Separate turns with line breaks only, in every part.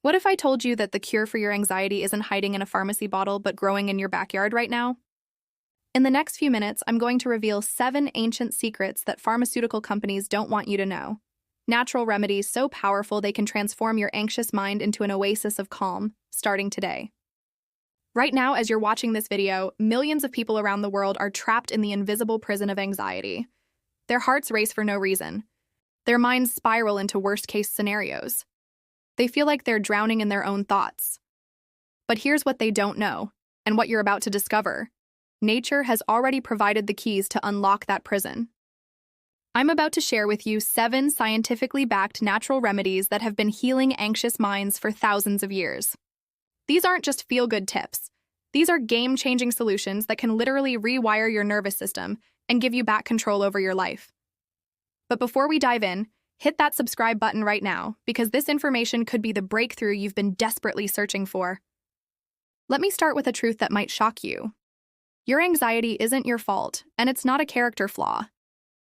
What if I told you that the cure for your anxiety isn't hiding in a pharmacy bottle but growing in your backyard right now? In the next few minutes, I'm going to reveal 7 ancient secrets that pharmaceutical companies don't want you to know. Natural remedies so powerful they can transform your anxious mind into an oasis of calm, starting today. Right now, as you're watching this video, millions of people around the world are trapped in the invisible prison of anxiety. Their hearts race for no reason. Their minds spiral into worst-case scenarios. They feel like they're drowning in their own thoughts. But here's what they don't know, and what you're about to discover. Nature has already provided the keys to unlock that prison. I'm about to share with you 7 scientifically backed natural remedies that have been healing anxious minds for thousands of years. These aren't just feel-good tips. These are game-changing solutions that can literally rewire your nervous system and give you back control over your life. But before we dive in, hit that subscribe button right now, because this information could be the breakthrough you've been desperately searching for. Let me start with a truth that might shock you. Your anxiety isn't your fault, and it's not a character flaw.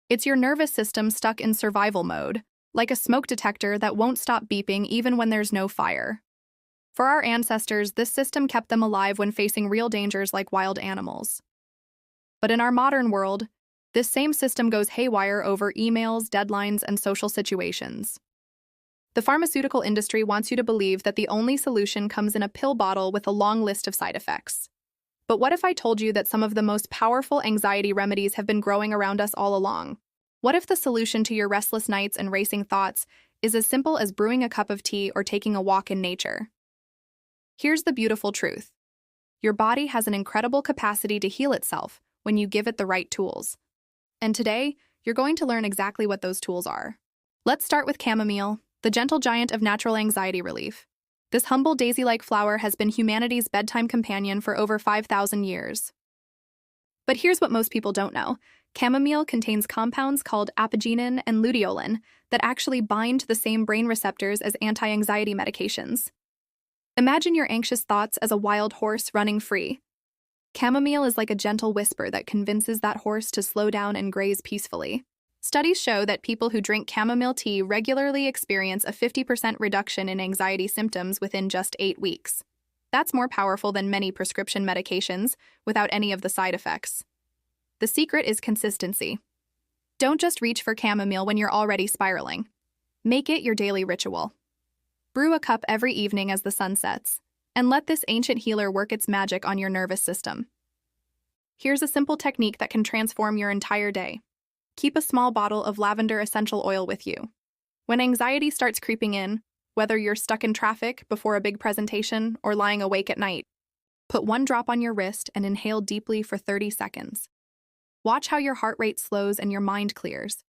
It's your nervous system stuck in survival mode, like a smoke detector that won't stop beeping even when there's no fire. For our ancestors, this system kept them alive when facing real dangers like wild animals. But in our modern world, this same system goes haywire over emails, deadlines, and social situations. The pharmaceutical industry wants you to believe that the only solution comes in a pill bottle with a long list of side effects. But what if I told you that some of the most powerful anxiety remedies have been growing around us all along? What if the solution to your restless nights and racing thoughts is as simple as brewing a cup of tea or taking a walk in nature? Here's the beautiful truth. Your body has an incredible capacity to heal itself when you give it the right tools. And today, you're going to learn exactly what those tools are. Let's start with chamomile, the gentle giant of natural anxiety relief. This humble daisy-like flower has been humanity's bedtime companion for over 5,000 years. But here's what most people don't know. Chamomile contains compounds called apigenin and luteolin that actually bind to the same brain receptors as anti-anxiety medications. Imagine your anxious thoughts as a wild horse running free. Chamomile is like a gentle whisper that convinces that horse to slow down and graze peacefully. Studies show that people who drink chamomile tea regularly experience a 50% reduction in anxiety symptoms within just 8 weeks. That's more powerful than many prescription medications, without any of the side effects. The secret is consistency. Don't just reach for chamomile when you're already spiraling. Make it your daily ritual. Brew a cup every evening as the sun sets, and let this ancient healer work its magic on your nervous system. Here's a simple technique that can transform your entire day. Keep a small bottle of lavender essential oil with you. When anxiety starts creeping in, whether you're stuck in traffic before a big presentation or lying awake at night, put 1 drop on your wrist and inhale deeply for 30 seconds. Watch how your heart rate slows and your mind clears.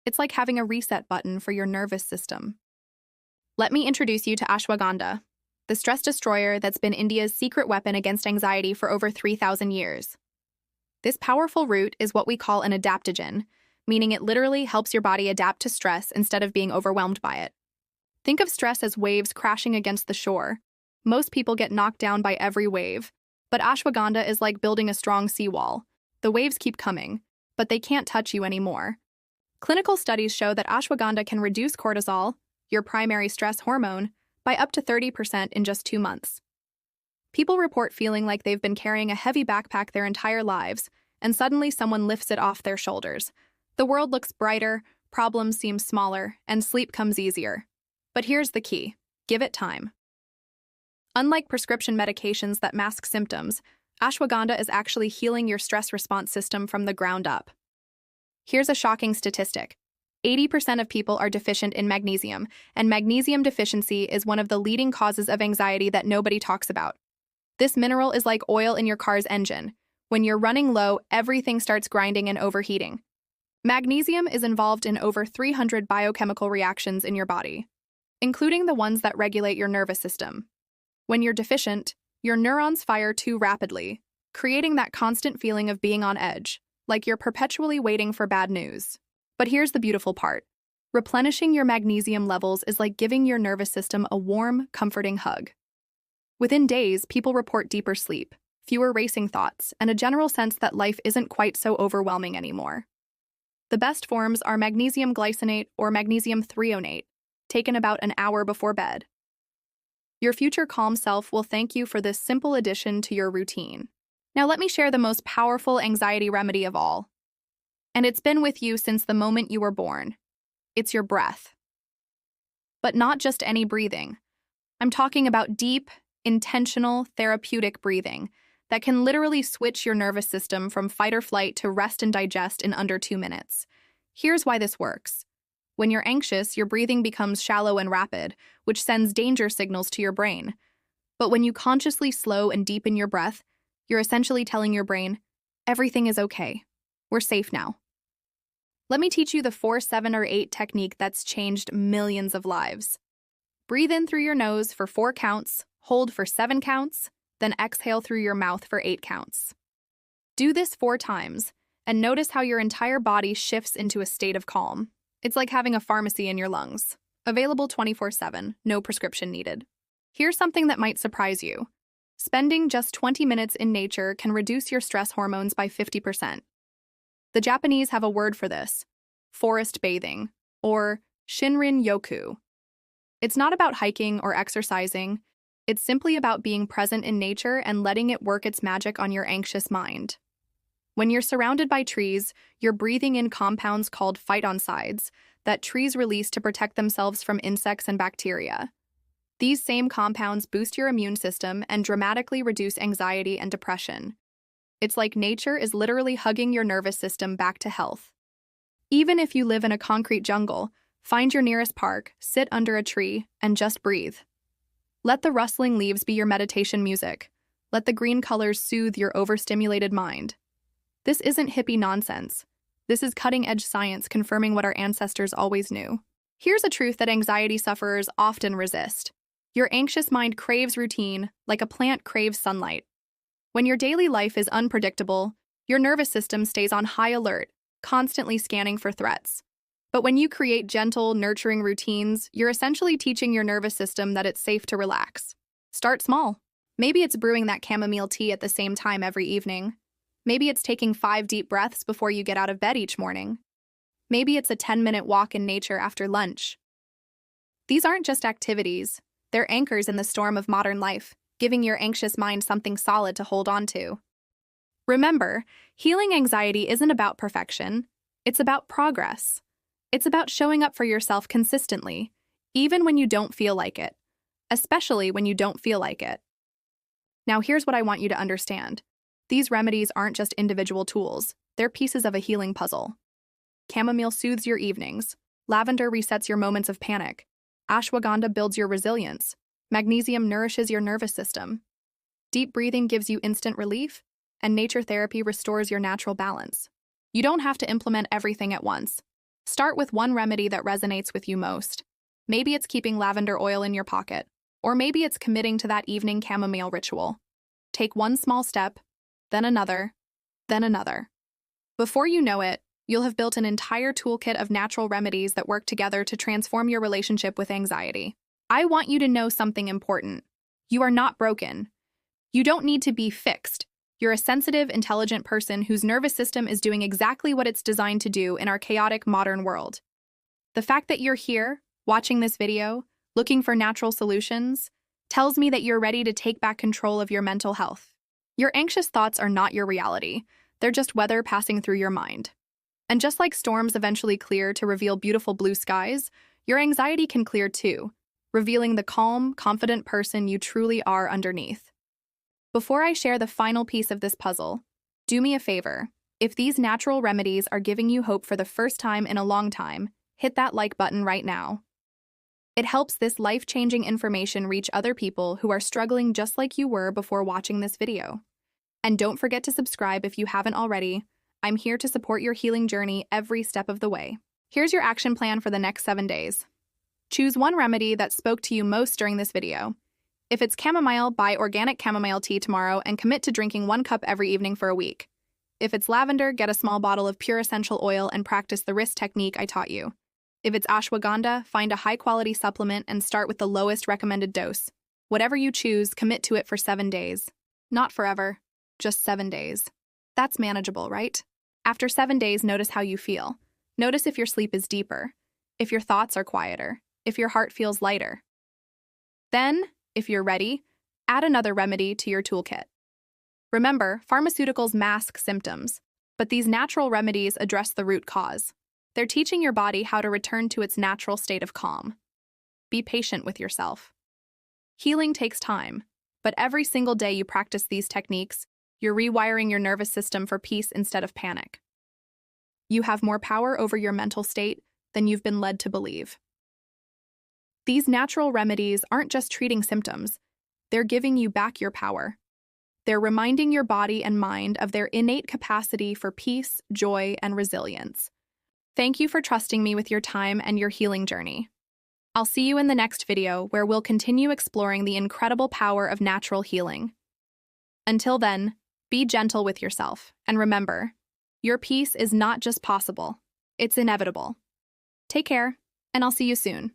It's like having a reset button for your nervous system. Let me introduce you to ashwagandha, the stress destroyer that's been India's secret weapon against anxiety for over 3,000 years. This powerful root is what we call an adaptogen, meaning it literally helps your body adapt to stress instead of being overwhelmed by it. Think of stress as waves crashing against the shore. Most people get knocked down by every wave, but ashwagandha is like building a strong seawall. The waves keep coming, but they can't touch you anymore. Clinical studies show that ashwagandha can reduce cortisol, your primary stress hormone, by up to 30% in just 2 months. People report feeling like they've been carrying a heavy backpack their entire lives, and suddenly someone lifts it off their shoulders. The world looks brighter, problems seem smaller, and sleep comes easier. But here's the key: give it time. Unlike prescription medications that mask symptoms, ashwagandha is actually healing your stress response system from the ground up. Here's a shocking statistic. 80% of people are deficient in magnesium, and magnesium deficiency is one of the leading causes of anxiety that nobody talks about. This mineral is like oil in your car's engine. When you're running low, everything starts grinding and overheating. Magnesium is involved in over 300 biochemical reactions in your body, including the ones that regulate your nervous system. When you're deficient, your neurons fire too rapidly, creating that constant feeling of being on edge, like you're perpetually waiting for bad news. But here's the beautiful part. Replenishing your magnesium levels is like giving your nervous system a warm, comforting hug. Within days, people report deeper sleep, fewer racing thoughts, and a general sense that life isn't quite so overwhelming anymore. The best forms are magnesium glycinate or magnesium threonate, taken about an hour before bed. Your future calm self will thank you for this simple addition to your routine. Now let me share the most powerful anxiety remedy of all. And it's been with you since the moment you were born. It's your breath. But not just any breathing. I'm talking about deep, intentional, therapeutic breathing that can literally switch your nervous system from fight or flight to rest and digest in under 2 minutes. Here's why this works. When you're anxious, your breathing becomes shallow and rapid, which sends danger signals to your brain. But when you consciously slow and deepen your breath, you're essentially telling your brain, everything is okay. We're safe now. Let me teach you the 4, 7, or 8 technique that's changed millions of lives. Breathe in through your nose for 4 counts, hold for 7 counts, then exhale through your mouth for 8 counts. Do this 4 times, and notice how your entire body shifts into a state of calm. It's like having a pharmacy in your lungs. Available 24/7, no prescription needed. Here's something that might surprise you. Spending just 20 minutes in nature can reduce your stress hormones by 50%. The Japanese have a word for this, forest bathing, or shinrin-yoku. It's not about hiking or exercising. It's simply about being present in nature and letting it work its magic on your anxious mind. When you're surrounded by trees, you're breathing in compounds called phytoncides that trees release to protect themselves from insects and bacteria. These same compounds boost your immune system and dramatically reduce anxiety and depression. It's like nature is literally hugging your nervous system back to health. Even if you live in a concrete jungle, find your nearest park, sit under a tree, and just breathe. Let the rustling leaves be your meditation music. Let the green colors soothe your overstimulated mind. This isn't hippie nonsense. This is cutting-edge science confirming what our ancestors always knew. Here's a truth that anxiety sufferers often resist. Your anxious mind craves routine, like a plant craves sunlight. When your daily life is unpredictable, your nervous system stays on high alert, constantly scanning for threats. But when you create gentle, nurturing routines, you're essentially teaching your nervous system that it's safe to relax. Start small. Maybe it's brewing that chamomile tea at the same time every evening. Maybe it's taking 5 deep breaths before you get out of bed each morning. Maybe it's a 10-minute walk in nature after lunch. These aren't just activities. They're anchors in the storm of modern life, giving your anxious mind something solid to hold on to. Remember, healing anxiety isn't about perfection. It's about progress. It's about showing up for yourself consistently, even when you don't feel like it, especially when you don't feel like it. Now, here's what I want you to understand. These remedies aren't just individual tools, they're pieces of a healing puzzle. Chamomile soothes your evenings. Lavender resets your moments of panic. Ashwagandha builds your resilience. Magnesium nourishes your nervous system. Deep breathing gives you instant relief, and nature therapy restores your natural balance. You don't have to implement everything at once. Start with one remedy that resonates with you most. Maybe it's keeping lavender oil in your pocket, or maybe it's committing to that evening chamomile ritual. Take one small step, then another, then another. Before you know it, you'll have built an entire toolkit of natural remedies that work together to transform your relationship with anxiety. I want you to know something important. You are not broken. You don't need to be fixed. You're a sensitive, intelligent person whose nervous system is doing exactly what it's designed to do in our chaotic modern world. The fact that you're here, watching this video, looking for natural solutions, tells me that you're ready to take back control of your mental health. Your anxious thoughts are not your reality. They're just weather passing through your mind. And just like storms eventually clear to reveal beautiful blue skies, your anxiety can clear too, revealing the calm, confident person you truly are underneath. Before I share the final piece of this puzzle, do me a favor. If these natural remedies are giving you hope for the first time in a long time, hit that like button right now. It helps this life-changing information reach other people who are struggling just like you were before watching this video. And don't forget to subscribe if you haven't already. I'm here to support your healing journey every step of the way. Here's your action plan for the next 7 days. Choose one remedy that spoke to you most during this video. If it's chamomile, buy organic chamomile tea tomorrow and commit to drinking 1 cup every evening for a week. If it's lavender, get a small bottle of pure essential oil and practice the wrist technique I taught you. If it's ashwagandha, find a high-quality supplement and start with the lowest recommended dose. Whatever you choose, commit to it for 7 days. Not forever, just 7 days. That's manageable, right? After 7 days, notice how you feel. Notice if your sleep is deeper, if your thoughts are quieter, if your heart feels lighter. Then, if you're ready, add another remedy to your toolkit. Remember, pharmaceuticals mask symptoms, but these natural remedies address the root cause. They're teaching your body how to return to its natural state of calm. Be patient with yourself. Healing takes time, but every single day you practice these techniques, you're rewiring your nervous system for peace instead of panic. You have more power over your mental state than you've been led to believe. These natural remedies aren't just treating symptoms, they're giving you back your power. They're reminding your body and mind of their innate capacity for peace, joy, and resilience. Thank you for trusting me with your time and your healing journey. I'll see you in the next video where we'll continue exploring the incredible power of natural healing. Until then, be gentle with yourself, and remember, your peace is not just possible, it's inevitable. Take care, and I'll see you soon.